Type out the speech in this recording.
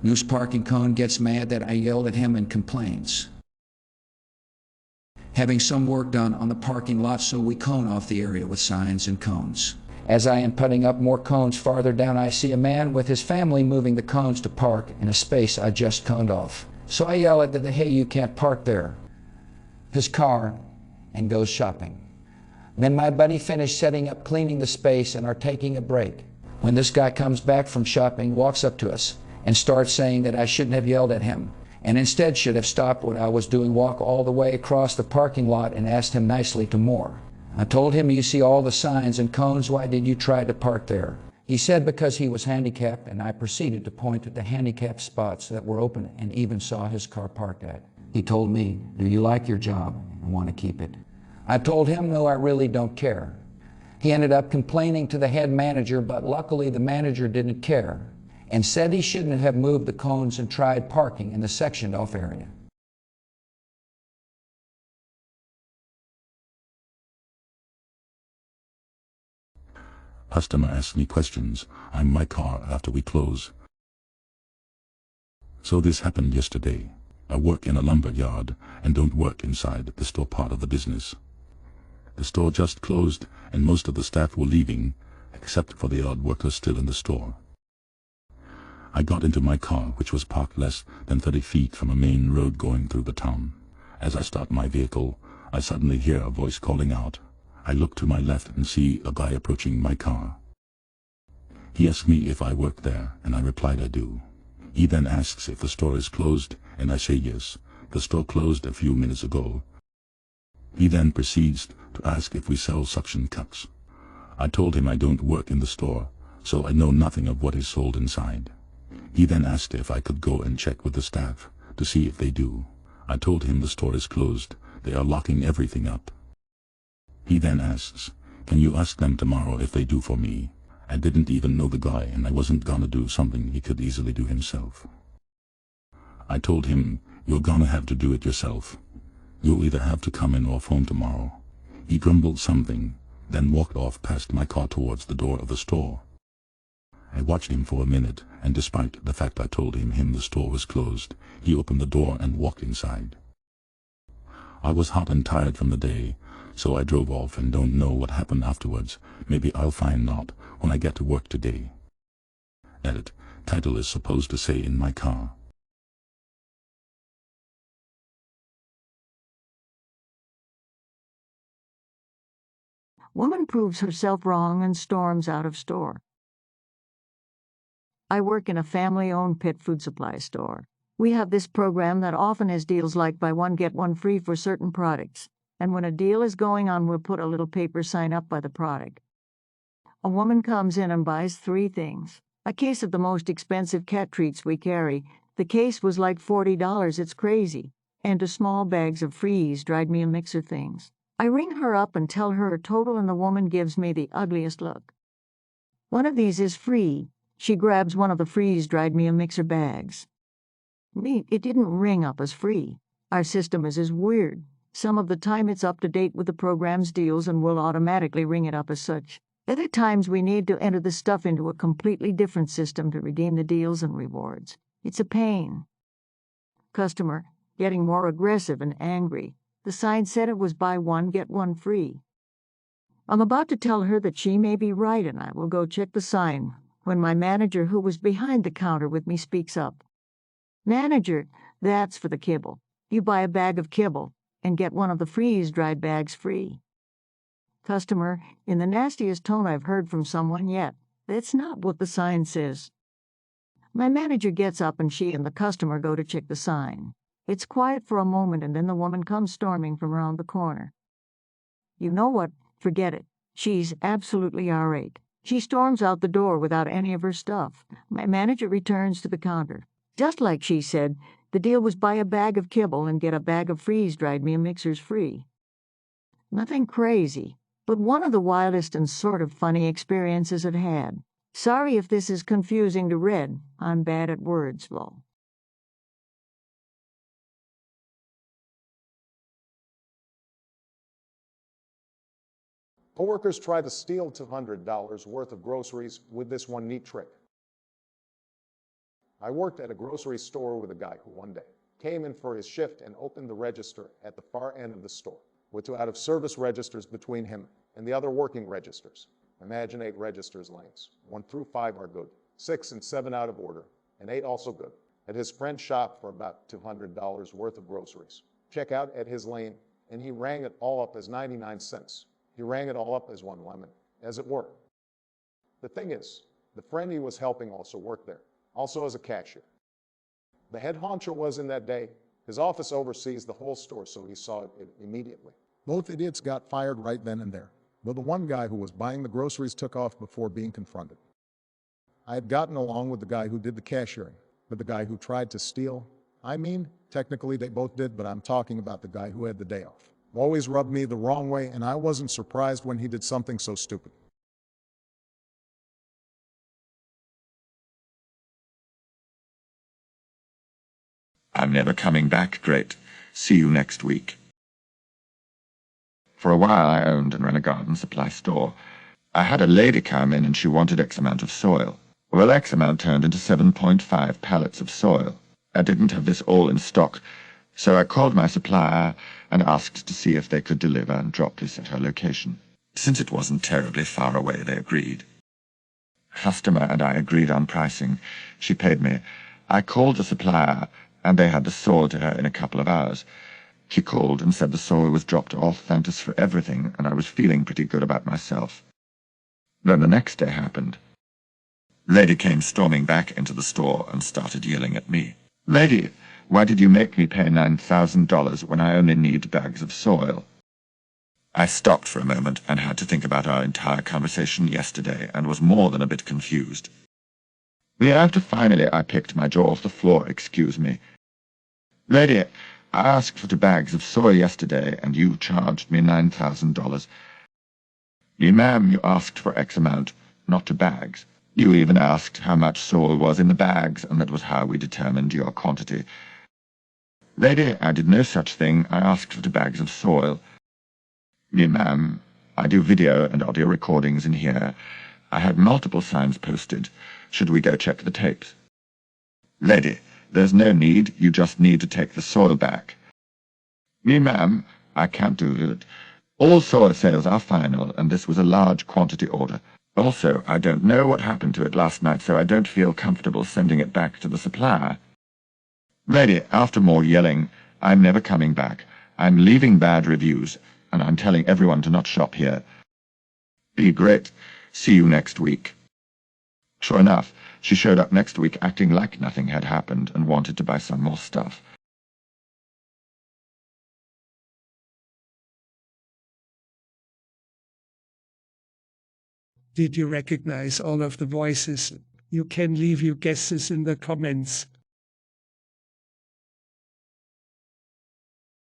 News parking cone gets mad that I yelled at him and complains. Having some work done on the parking lot, so we cone off the area with signs and cones. As I am putting up more cones farther down, I see a man with his family moving the cones to park in a space I just coned off. So I yell at them, hey, you can't park there. His car, and goes shopping. Then my buddy finished setting up, cleaning the space, and are taking a break. When this guy comes back from shopping, walks up to us and starts saying that I shouldn't have yelled at him, and instead should have stopped what I was doing, walk all the way across the parking lot, and asked him nicely to more. I told him, you see all the signs and cones, why did you try to park there? He said because he was handicapped, and I proceeded to point at the handicapped spots that were open and even saw his car parked at. He told me, do you like your job and want to keep it? I told him, no, I really don't care. He ended up complaining to the head manager, but luckily the manager didn't care and said he shouldn't have moved the cones and tried parking in the sectioned off area. Customer asks me questions. I'm in my car after we close. So this happened yesterday. I work in a lumber yard and don't work inside the store part of the business. The store just closed and most of the staff were leaving, except for the odd workers still in the store. I got into my car, which was parked less than 30 feet from a main road going through the town. As I start my vehicle, I suddenly hear a voice calling out. I look to my left and see a guy approaching my car. He asks me if I work there, and I replied I do. He then asks if the store is closed, and I say yes, the store closed a few minutes ago. He then proceeds to ask if we sell suction cups. I told him I don't work in the store, so I know nothing of what is sold inside. He then asked if I could go and check with the staff to see if they do. I told him the store is closed, they are locking everything up. He then asks, can you ask them tomorrow if they do for me? I didn't even know the guy and I wasn't gonna do something he could easily do himself. I told him, you're gonna have to do it yourself. You'll either have to come in or phone tomorrow. He grumbled something, then walked off past my car towards the door of the store. I watched him for a minute, and despite the fact I told him the store was closed, he opened the door and walked inside. I was hot and tired from the day, so I drove off and don't know what happened afterwards. Maybe I'll find out when I get to work today. Edit. Title is supposed to say in my car. Woman proves herself wrong and storms out of store. I work in a family-owned pet food supply store. We have this program that often has deals like buy one get one free for certain products. And when a deal is going on, we'll put a little paper sign up by the product. A woman comes in and buys 3 things. A case of the most expensive cat treats we carry. The case was like $40, it's crazy. And 2 small bags of freeze-dried meal mixer things. I ring her up and tell her total, and the woman gives me the ugliest look. One of these is free. She grabs one of the freeze-dried meal mixer bags. It didn't ring up as free. Our system is weird. Some of the time it's up to date with the program's deals and will automatically ring it up as such. Other times we need to enter the stuff into a completely different system to redeem the deals and rewards. It's a pain. Customer, getting more aggressive and angry. The sign said it was buy one, get one free. I'm about to tell her that she may be right and I will go check the sign when my manager, who was behind the counter with me, speaks up. Manager, that's for the kibble. You buy a bag of kibble and get one of the freeze-dried bags free. Customer, in the nastiest tone I've heard from someone yet. That's not what the sign says. My manager gets up and she and the customer go to check the sign. It's quiet for a moment and then the woman comes storming from around the corner. You know what? Forget it. She's absolutely irate. She storms out the door without any of her stuff. My manager returns to the counter. Just like she said, the deal was buy a bag of kibble and get a bag of freeze-dried meal mixers free. Nothing crazy, but one of the wildest and sort of funny experiences I've had. Sorry if this is confusing to read. I'm bad at words, lol. Coworkers try to steal $200 worth of groceries with this one neat trick. I worked at a grocery store with a guy who one day came in for his shift and opened the register at the far end of the store, with 2 out-of-service registers between him and the other working registers. Imagine 8 registers lanes. 1 through 5 are good, 6 and 7 out of order, and 8 also good. At his friend's shop for about $200 worth of groceries. Check out at his lane, and he rang it all up as 99 cents. He rang it all up as 1 lemon, as it were. The thing is, the friend he was helping also worked there, also as a cashier. The head honcho was in that day. His office oversees the whole store, so he saw it immediately. Both idiots got fired right then and there, though the one guy who was buying the groceries took off before being confronted. I had gotten along with the guy who did the cashiering, but the guy who tried to steal, technically they both did, but I'm talking about the guy who had the day off. Always rubbed me the wrong way, and I wasn't surprised when he did something so stupid. I'm never coming back, great. See you next week. For a while I owned and ran a garden supply store. I had a lady come in and she wanted X amount of soil. Well, X amount turned into 7.5 pallets of soil. I didn't have this all in stock, so I called my supplier and asked to see if they could deliver and drop this at her location. Since it wasn't terribly far away, they agreed. Customer and I agreed on pricing. She paid me. I called the supplier, and they had the soil to her in a couple of hours. She called and said the soil was dropped off, thanked us for everything, and I was feeling pretty good about myself. Then the next day happened. Lady came storming back into the store and started yelling at me. Lady, why did you make me pay $9,000 when I only need bags of soil? I stopped for a moment and had to think about our entire conversation yesterday and was more than a bit confused. After finally I picked my jaw off the floor, excuse me. Lady, I asked for 2 bags of soy yesterday and you charged me $9,000. Ma'am, you asked for X amount, not 2 bags. You even asked how much soil was in the bags, and that was how we determined your quantity. Lady, I did no such thing. I asked for 2 bags of soil. Ma'am, I do video and audio recordings in here. I had multiple signs posted. Should we go check the tapes? Lady, there's no need. You just need to take the soil back. Ma'am, I can't do it. All soil sales are final, and this was a large quantity order. Also, I don't know what happened to it last night, so I don't feel comfortable sending it back to the supplier. Lady, after more yelling, I'm never coming back. I'm leaving bad reviews, and I'm telling everyone to not shop here. Be great. See you next week. Sure enough, she showed up next week acting like nothing had happened and wanted to buy some more stuff. Did you recognize all of the voices? You can leave your guesses in the comments.